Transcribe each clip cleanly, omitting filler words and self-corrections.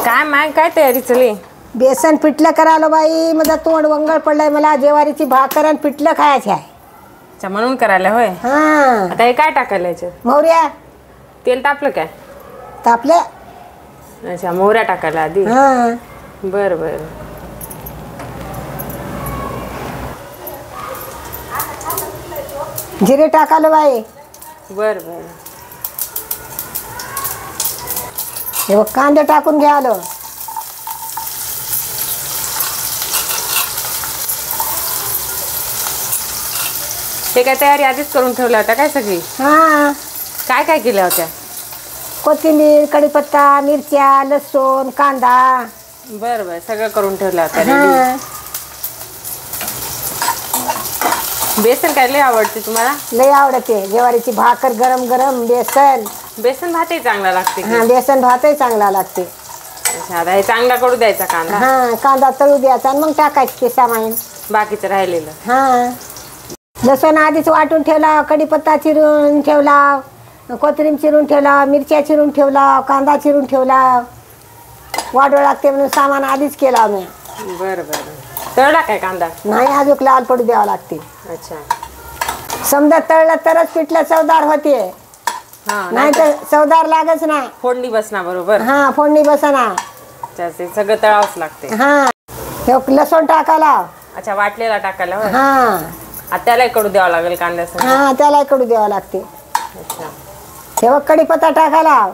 काय माय काय तयारी चली? बेसन पिठलं करायला बाई, माझं तोंड वंगळ पडलंय. मला ज्वारीची भाकर आणि पिठलं खायचे आहे. अच्छा, म्हणून करायला होय. हा, आता हे काय टाकायला याच्यात? मोहऱ्या तेल तापलं काय? तापले. अच्छा, मोहऱ्या टाकायला आधी. हा, बर बर. जिरे टाकालो बाई. बर बर. हे बघ, कांदे टाकून घ्यालो. ते काय तयारी आधीच करून ठेवल्या होत्या काय सगळी? हा, काय काय केल्या होत्या? कोथिंबीर, कढीपत्ता, मिरच्या, लसूण, कांदा. बर बर, सगळं करून ठेवल्या होत्या. हा, बेसन काय लय आवडते तुम्हाला? लय आवडते. ज्वारीची भाकर गरम गरम बेसन. बेसन भातही चांगला लागते की? हा, बेसन भातही चांगला लागते. अच्छा, आता हे चांगला करू द्यायचा कांदा. हा, कांदा तळू द्यायचा आणि मग टाकायचं ते सामान. बाकीचं राहिलेलं. हा, लसूण आधीच वाटून ठेवला, कढीपत्ता चिरून ठेवला, कोथिंबीर चिरून ठेवला, मिरच्या चिरून ठेवला, कांदा चिरून ठेवला. वाढव लागते म्हणून सामान आधीच केला मी. बर बर. तळला काय कांदा? नाही, अजून लाल पडू द्यावं लागते. अच्छा. समजा तळलं तरच पिठलं चवदार होते. हा, नाही तर चवदार लागच नाही. फोडणी बसना बरोबर. हा, फोडणी बसना. अच्छा, ते सगळं तळावंच लागते. हा, हे लसूण टाकायला. अच्छा, वाटलेला टाकायला होय. हा, आता त्याला कडू द्यावं लागेल कांद्यासंग. हा, त्याला कडू द्यावं लागते. अच्छा. हे बघ, कढीपत्ता टाकायला.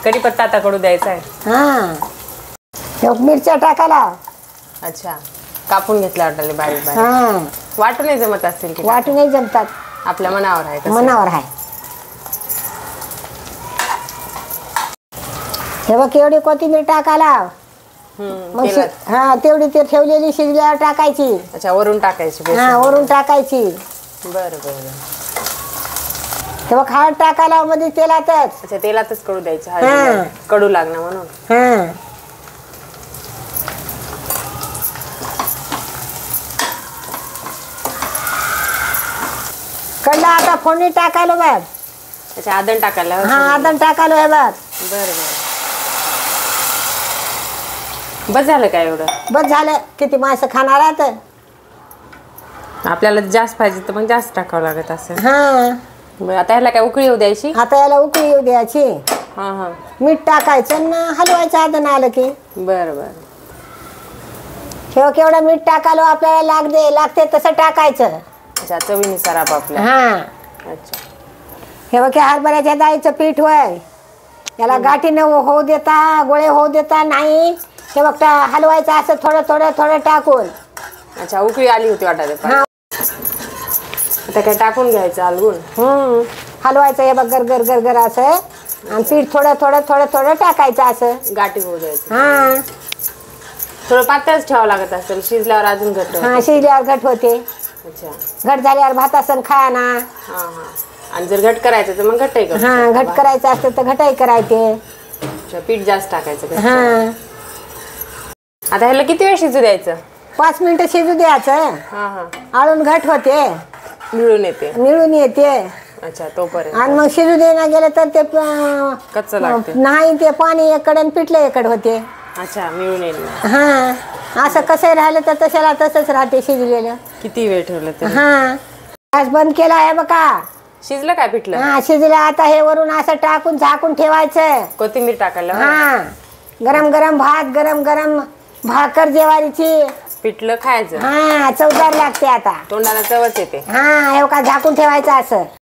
कढीपत्ता आता कडू द्यायचा आहे. हा, हे बघ, मिरच्या टाकायला. अच्छा, कापून घेतल्या वाटले बारीक बारीक. हा, वाटूनही जमत असतील की? वाटूनही जमतात. आपल्या मनावर आहे कसं. मनावर आहे. हे बघ, एवढी कोथिंबीर टाकायला. मग तेलात. हा, तेवढी ते ठेवलेली शिजल्यावर टाकायची. अच्छा, वरून टाकायची बेसन. हा, वरून टाकायची. बरं बरं. हे बघ, हळद टाकायला मध्ये तेलातच. अच्छा, तेलातच कडू द्यायचं. हा. हळदीला कडू लागणार म्हणून. हा, कडला. आता फोडणी टाकायला बघ. अच्छा, आदण टाकायला होय. हा, आदण टाकायला हे बघ. बरं बरं. बस झालं काय एवढं? बस झालं. किती माणसं खाणार आहेत? आपल्याला जास्त पाहिजे तर मग जास्त टाकावं लागत असेल. हा, बरं, आता ह्याला काय उकळी येऊ द्यायची? आता याला उकळी येऊ द्यायची. हा हा. मीठ टाकायचं आणि हलवायचं आदण आलं की. बरं बरं. ठेव, केवढं मीठ टाकायला आपल्याला लागते तसं टाकायचं. अच्छा, चवीनुसार आपापल्या. हा, अच्छा. हे बघ, हरभऱ्याच्या डाळीचं पीठ होय. याला गाठी न होऊ देता, गोळे होऊ देता नाही. हे बघ, हलवायचं असं थोडं थोडं थोडं टाकून. अच्छा, उकळी आली होती वाटत. हा, आता काय टाकून घ्यायचं हलवून. हलवायचं. हे बघ, गरगर गरगर असं. आणि पीठ थोडं थोडं थोडं थोडं टाकायचं असं. गाठी होऊ द्यायचं. हा, थोडं पातळच ठेवावं लागत असेल, शिजल्यावर अजून घट्ट होतं. हा, शिजल्यावर घट होते. अच्छा. घट झाल्यावर भातासन खाया ना. हा हा. आणि जर घट करायचं तर मग घट्टही करू हा, शकतो. घट करायचं असतं तर घटाई करायचे. अच्छा, पीठ जास्त टाकायचं का? हा, आता ह्याला किती वेळ शिजू द्यायचं? 5 मिनिटं शिजू द्यायचं. हा हा. आळून घट होते, मिळून येते. मिळून येते. अच्छा, तोपर्यंत. आणि मग शिजू देणं गेलं तर ते कच्चं लागते. नाही, ते पाणी एकड आणि पिठलं एकड होते. अच्छा, मिळून येईल. हा, असं कसं राहिलं तर तशाला तसंच राहते शिजलेलं. किती वेळ ठेवलं तर? हा, गॅस बंद केला आहे बघा. शिजलं काय पिठलं? हा, शिजलं. आता हे वरून असं टाकून झाकून ठेवायचं. कोथिंबीर टाकायला होय? हा, गरम गरम भात, गरम गरम भाकर ज्वारीची. पिठलं खायचं. हा, चवदार लागते. आता तोंडाला चवच येते. हा, हे का झाकून ठेवायचं असं.